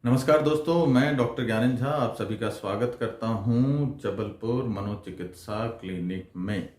नमस्कार दोस्तों, मैं डॉक्टर ज्ञानेंद्र झा आप सभी का स्वागत करता हूं जबलपुर मनोचिकित्सा क्लिनिक में।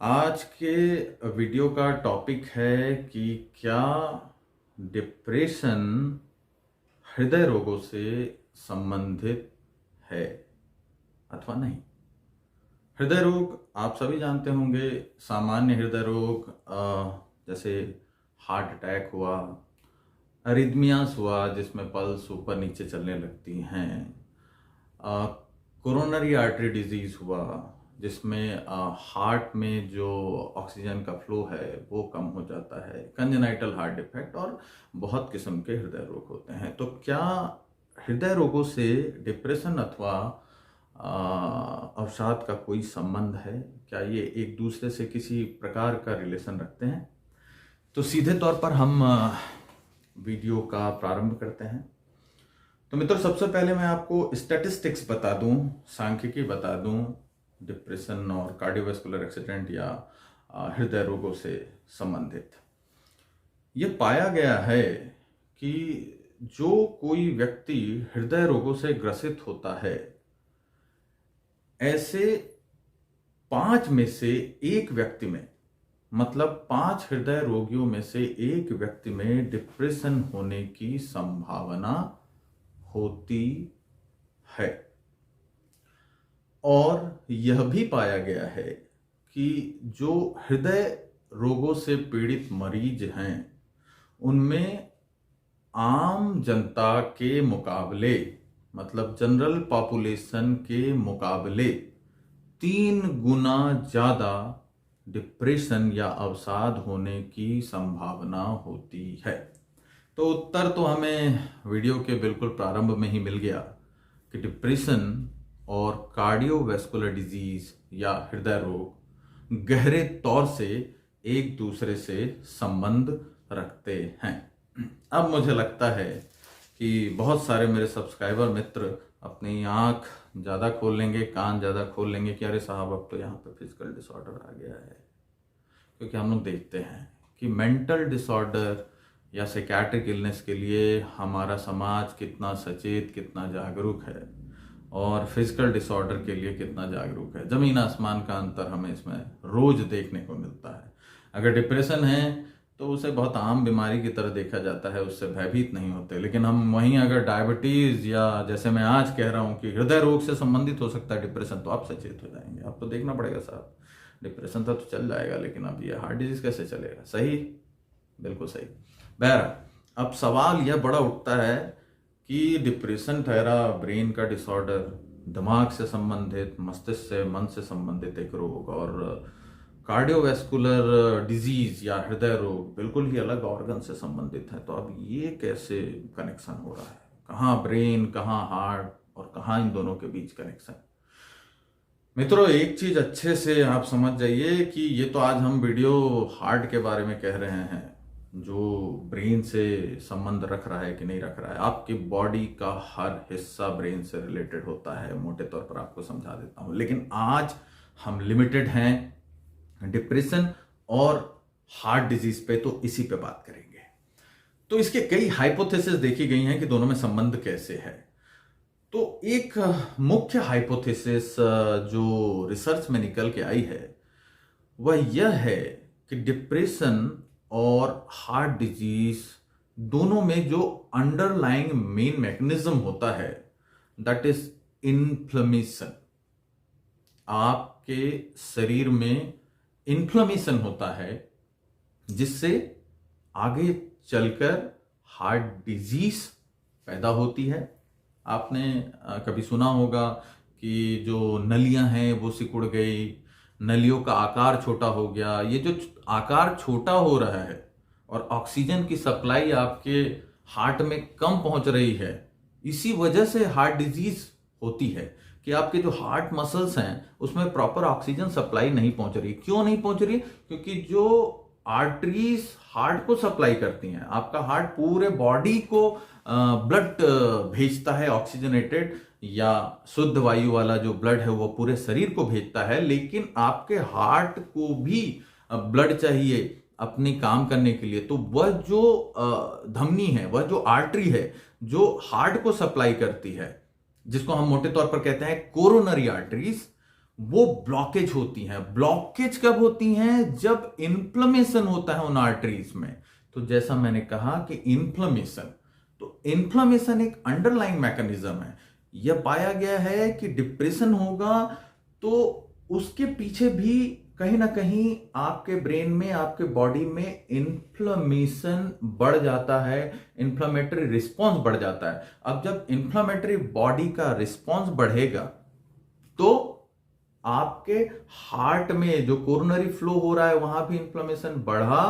आज के वीडियो का टॉपिक है कि क्या डिप्रेशन हृदय रोगों से संबंधित है अथवा नहीं। हृदय रोग आप सभी जानते होंगे। सामान्य हृदय रोग जैसे हार्ट अटैक हुआ, अरिदमियास हुआ जिसमें पल्स ऊपर नीचे चलने लगती हैं, कोरोनरी आर्टरी डिजीज हुआ जिसमें हार्ट में जो ऑक्सीजन का फ्लो है वो कम हो जाता है, कंजेनाइटल हार्ट डिफेक्ट और बहुत किस्म के हृदय रोग होते हैं। तो क्या हृदय रोगों से डिप्रेशन अथवा अवसाद का कोई संबंध है? क्या ये एक दूसरे से किसी प्रकार का रिलेशन रखते हैं? तो सीधे तौर पर हम वीडियो का प्रारंभ करते हैं। तो मित्रों, सबसे पहले मैं आपको स्टैटिस्टिक्स बता दूं, सांख्यिकी बता दूं डिप्रेशन और कार्डियोवैस्कुलर एक्सीडेंट या हृदय रोगों से संबंधित। ये पाया गया है कि जो कोई व्यक्ति हृदय रोगों से ग्रसित होता है, ऐसे 5 में से एक व्यक्ति में, मतलब 5 हृदय रोगियों में से एक व्यक्ति में डिप्रेशन होने की संभावना होती है। और यह भी पाया गया है कि जो हृदय रोगों से पीड़ित मरीज हैं उनमें आम जनता के मुकाबले, मतलब जनरल पॉपुलेशन के मुकाबले 3 गुना ज्यादा डिप्रेशन या अवसाद होने की संभावना होती है। तो उत्तर तो हमें वीडियो के बिल्कुल प्रारंभ में ही मिल गया कि डिप्रेशन और कार्डियोवैस्कुलर डिजीज या हृदय रोग गहरे तौर से एक दूसरे से संबंध रखते हैं। अब मुझे लगता है कि बहुत सारे मेरे सब्सक्राइबर मित्र अपनी आंख ज़्यादा खोल लेंगे, कान ज़्यादा खोल लेंगे कि अरे साहब अब तो यहाँ पे फिजिकल डिसऑर्डर आ गया है। क्योंकि हम लोग देखते हैं कि मेंटल डिसऑर्डर या साइकियाट्रिक इलनेस के लिए हमारा समाज कितना सचेत, कितना जागरूक है और फिजिकल डिसऑर्डर के लिए कितना जागरूक है। जमीन आसमान का अंतर हमें इसमें रोज देखने को मिलता है। अगर डिप्रेशन है तो उसे बहुत आम बीमारी की तरह देखा जाता है, उससे भयभीत नहीं होते। लेकिन हम वहीं अगर डायबिटीज या जैसे मैं आज कह रहा हूं कि हृदय रोग से संबंधित हो सकता है डिप्रेशन, तो आप सचेत हो जाएंगे। आप तो देखना पड़ेगा साहब, डिप्रेशन था तो चल जाएगा, लेकिन अब ये हार्ट डिजीज कैसे चलेगा? सही, बिल्कुल सही। बहरहाल अब सवाल यह बड़ा उठता है कि डिप्रेशन ठहरा ब्रेन का डिसऑर्डर, दिमाग से संबंधित, मस्तिष्क से, मन से संबंधित एक रोग, और कार्डियोवैस्कुलर डिजीज या हृदय रोग बिल्कुल ही अलग ऑर्गन से संबंधित है। तो अब ये कैसे कनेक्शन हो रहा है? कहाँ ब्रेन, कहाँ हार्ट और कहाँ इन दोनों के बीच कनेक्शन? मित्रों, एक चीज अच्छे से आप समझ जाइए कि ये तो आज हम वीडियो हार्ट के बारे में कह रहे हैं, जो ब्रेन से संबंध रख रहा है कि नहीं रख रहा है। आपकी बॉडी का हर हिस्सा ब्रेन से रिलेटेड होता है, मोटे तौर पर आपको समझा देता हूं। लेकिन आज हम लिमिटेड हैं डिप्रेशन और हार्ट डिजीज पे, तो इसी पे बात करेंगे। तो इसके कई हाइपोथेसिस देखी गई हैं कि दोनों में संबंध कैसे है। तो एक मुख्य हाइपोथेसिस जो रिसर्च में निकल के आई है वह यह है कि डिप्रेशन और हार्ट डिजीज दोनों में जो अंडरलाइंग मेन मैकेनिज्म होता है दैट इज इन्फ्लेमेशन। आपके शरीर में इन्फ्लेमेशन होता है जिससे आगे चलकर हार्ट डिजीज पैदा होती है। आपने कभी सुना होगा कि जो नलियां हैं वो सिकुड़ गई, नलियों का आकार छोटा हो गया। ये जो आकार छोटा हो रहा है और ऑक्सीजन की सप्लाई आपके हार्ट में कम पहुंच रही है, इसी वजह से हार्ट डिजीज होती है कि आपके जो हार्ट मसल्स हैं उसमें प्रॉपर ऑक्सीजन सप्लाई नहीं पहुंच रही। क्यों नहीं पहुंच रही? क्योंकि जो आर्टरीज हार्ट को सप्लाई करती हैं, आपका हार्ट पूरे बॉडी को ब्लड भेजता है, ऑक्सीजनेटेड या शुद्ध वायु वाला जो ब्लड है वो पूरे शरीर को भेजता है, लेकिन आपके हार्ट को भी ब्लड चाहिए, अपनी काम करने के लिए, तो वह जो धमनी है, वह जो आर्टरी है जो हार्ट को सप्लाई करती है, जिसको हम मोटे तौर पर कहते हैं कोरोनरी आर्टरीज, वो ब्लॉकेज होती हैं। ब्लॉकेज कब होती हैं? जब इन्फ्लेमेशन होता है उन आर्टरीज में। तो जैसा मैंने कहा कि इन्फ्लेमेशन, तो इन्फ्लेमेशन एक अंडरलाइन मैकेनिज्म है। यह पाया गया है कि डिप्रेशन होगा तो उसके पीछे भी कहीं ना कहीं आपके ब्रेन में, आपके बॉडी में इन्फ्लेमेशन बढ़ जाता है, इन्फ्लेमेटरी रिस्पॉन्स बढ़ जाता है। अब जब इन्फ्लेमेटरी बॉडी का रिस्पॉन्स बढ़ेगा तो आपके हार्ट में जो कोरोनरी फ्लो हो रहा है वहां भी इन्फ्लेमेशन बढ़ा,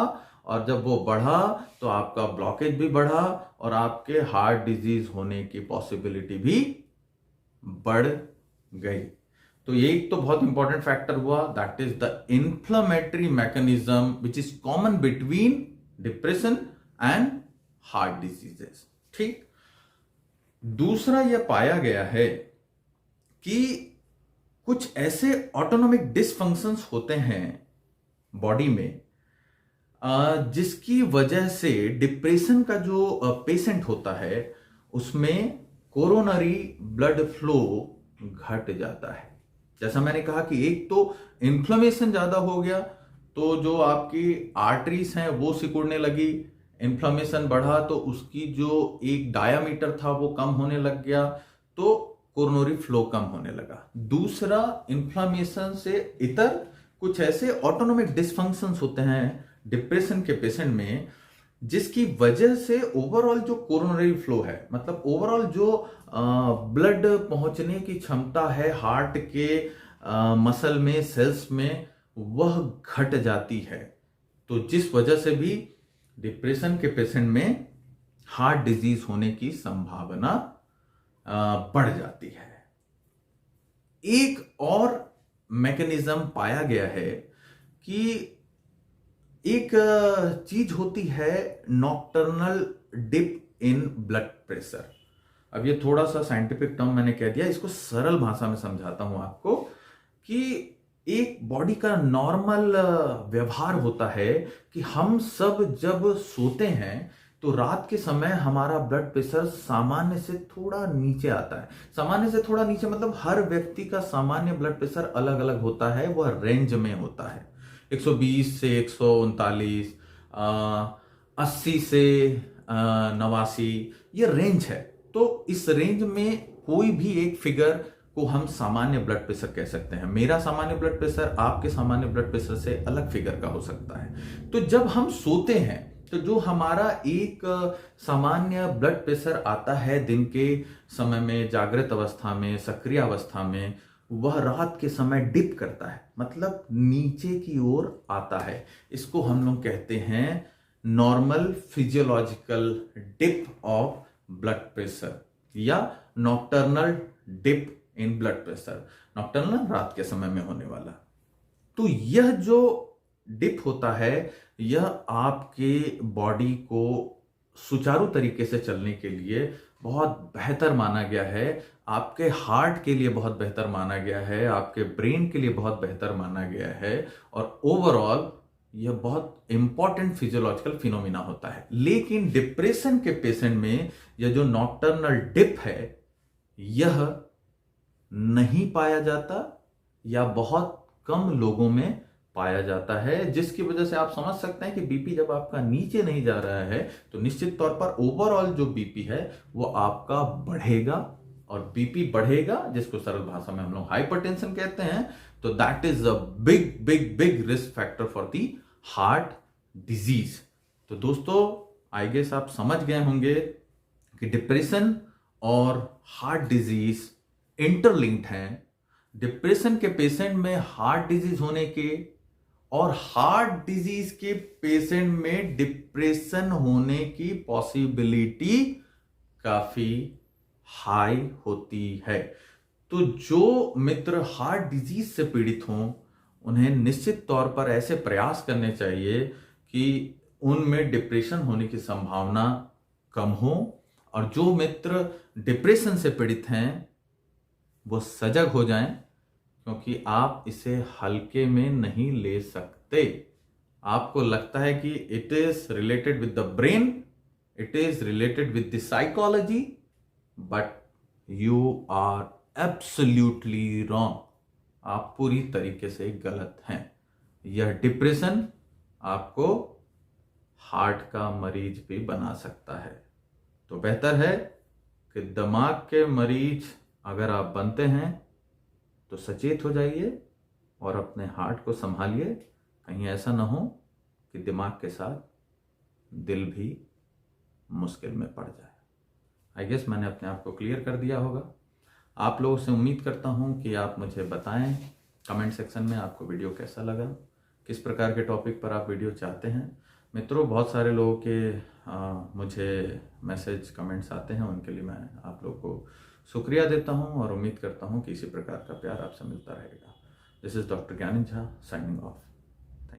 और जब वो बढ़ा तो आपका ब्लॉकेज भी बढ़ा और आपके हार्ट डिजीज होने की पॉसिबिलिटी भी बढ़ गई। तो ये तो बहुत इंपॉर्टेंट फैक्टर हुआ, that is the inflammatory mechanism which is common between depression and heart diseases. ठीक, दूसरा यह पाया गया है कि कुछ ऐसे ऑटोनोमिक डिसफंक्शंस होते हैं बॉडी में जिसकी वजह से डिप्रेशन का जो पेशेंट होता है उसमें कोरोनरी ब्लड फ्लो घट जाता है। जैसा मैंने कहा कि एक तो इन्फ्लेमेशन ज्यादा हो गया तो जो आपकी आर्टरीज हैं वो सिकुड़ने लगी, इन्फ्लेमेशन बढ़ा तो उसकी जो एक डायामीटर था वो कम होने लग गया, तो कोरोनरी फ्लो कम होने लगा। दूसरा, इन्फ्लेमेशन से इतर कुछ ऐसे ऑटोनोमिक डिसफंक्शंस होते हैं डिप्रेशन के पेशेंट में जिसकी वजह से ओवरऑल जो कोरोनरी फ्लो है, मतलब ओवरऑल जो ब्लड पहुंचने की क्षमता है हार्ट के मसल में, सेल्स में, वह घट जाती है। तो जिस वजह से भी डिप्रेशन के पेशेंट में हार्ट डिजीज होने की संभावना बढ़ जाती है। एक और मैकेनिज्म पाया गया है कि एक चीज होती है nocturnal dip in blood pressure. अब ये थोड़ा सा साइंटिफिक टर्म मैंने कह दिया, इसको सरल भाषा में समझाता हूं आपको कि एक बॉडी का नॉर्मल व्यवहार होता है कि हम सब जब सोते हैं तो रात के समय हमारा ब्लड प्रेशर सामान्य से थोड़ा नीचे आता है। सामान्य से थोड़ा नीचे मतलब हर व्यक्ति का सामान्य ब्लड प्रेशर अलग अलग होता है, वह रेंज में होता है। 120 से 139, 80 से 89, ये रेंज है। तो इस रेंज में कोई भी एक फिगर को हम सामान्य ब्लड प्रेशर कह सकते हैं। मेरा सामान्य ब्लड प्रेशर आपके सामान्य ब्लड प्रेशर से अलग फिगर का हो सकता है। तो जब हम सोते हैं तो जो हमारा एक सामान्य ब्लड प्रेशर आता है दिन के समय में, जागृत अवस्था में, सक्रिय अवस्था में, वह रात के समय डिप करता है, मतलब नीचे की ओर आता है। इसको हम लोग कहते हैं normal physiological dip of blood pressure या nocturnal dip in blood pressure. Nocturnal रात के समय में होने वाला। तो यह जो डिप होता है यह आपके बॉडी को सुचारू तरीके से चलने के लिए बहुत बेहतर माना गया है, आपके हार्ट के लिए बहुत बेहतर माना गया है, आपके ब्रेन के लिए बहुत बेहतर माना गया है, और ओवरऑल यह बहुत इंपॉर्टेंट फिजियोलॉजिकल फिनोमिना होता है। लेकिन डिप्रेशन के पेशेंट में यह जो नॉक्टर्नल डिप है यह नहीं पाया जाता या बहुत कम लोगों में पाया जाता है, जिसकी वजह से आप समझ सकते हैं कि बीपी जब आपका नीचे नहीं जा रहा है तो निश्चित तौर पर ओवरऑल जो बीपी है वो आपका बढ़ेगा, और बीपी बढ़ेगा जिसको सरल भाषा में हम लोग हाइपरटेंशन कहते हैं। तो that is a big big big risk factor for the heart disease. तो दोस्तों, आई गेस आप समझ गए होंगे कि डिप्रेशन और हार्ट डिजीज इंटरलिंक्ड हैं। डिप्रेशन के पेशेंट में हार्ट डिजीज होने के और हार्ट डिजीज के पेशेंट में डिप्रेशन होने की पॉसिबिलिटी काफी हाई होती है। तो जो मित्र हार्ट डिजीज से पीड़ित हों उन्हें निश्चित तौर पर ऐसे प्रयास करने चाहिए कि उनमें डिप्रेशन होने की संभावना कम हो, और जो मित्र डिप्रेशन से पीड़ित हैं वो सजग हो जाएं, क्योंकि आप इसे हल्के में नहीं ले सकते। आपको लगता है कि it is related with the brain, it is related with the psychology, but you are absolutely wrong. आप पूरी तरीके से गलत हैं। यह डिप्रेशन आपको हार्ट का मरीज भी बना सकता है। तो बेहतर है कि दिमाग के मरीज अगर आप बनते हैं तो सचेत हो जाइए और अपने हार्ट को संभालिए। कहीं ऐसा ना हो कि दिमाग के साथ दिल भी मुश्किल में पड़ जाए। आई गेस मैंने अपने आप को क्लियर कर दिया होगा। आप लोगों से उम्मीद करता हूं कि आप मुझे बताएं कमेंट सेक्शन में आपको वीडियो कैसा लगा, किस प्रकार के टॉपिक पर आप वीडियो चाहते हैं। मित्रों, बहुत सारे लोगों के मुझे मैसेज कमेंट्स आते हैं, उनके लिए मैं आप लोगों को शुक्रिया देता हूं और उम्मीद करता हूं कि इसी प्रकार का प्यार आपसे मिलता रहेगा। दिस इज डॉक्टर ज्ञानी झा साइनिंग ऑफ।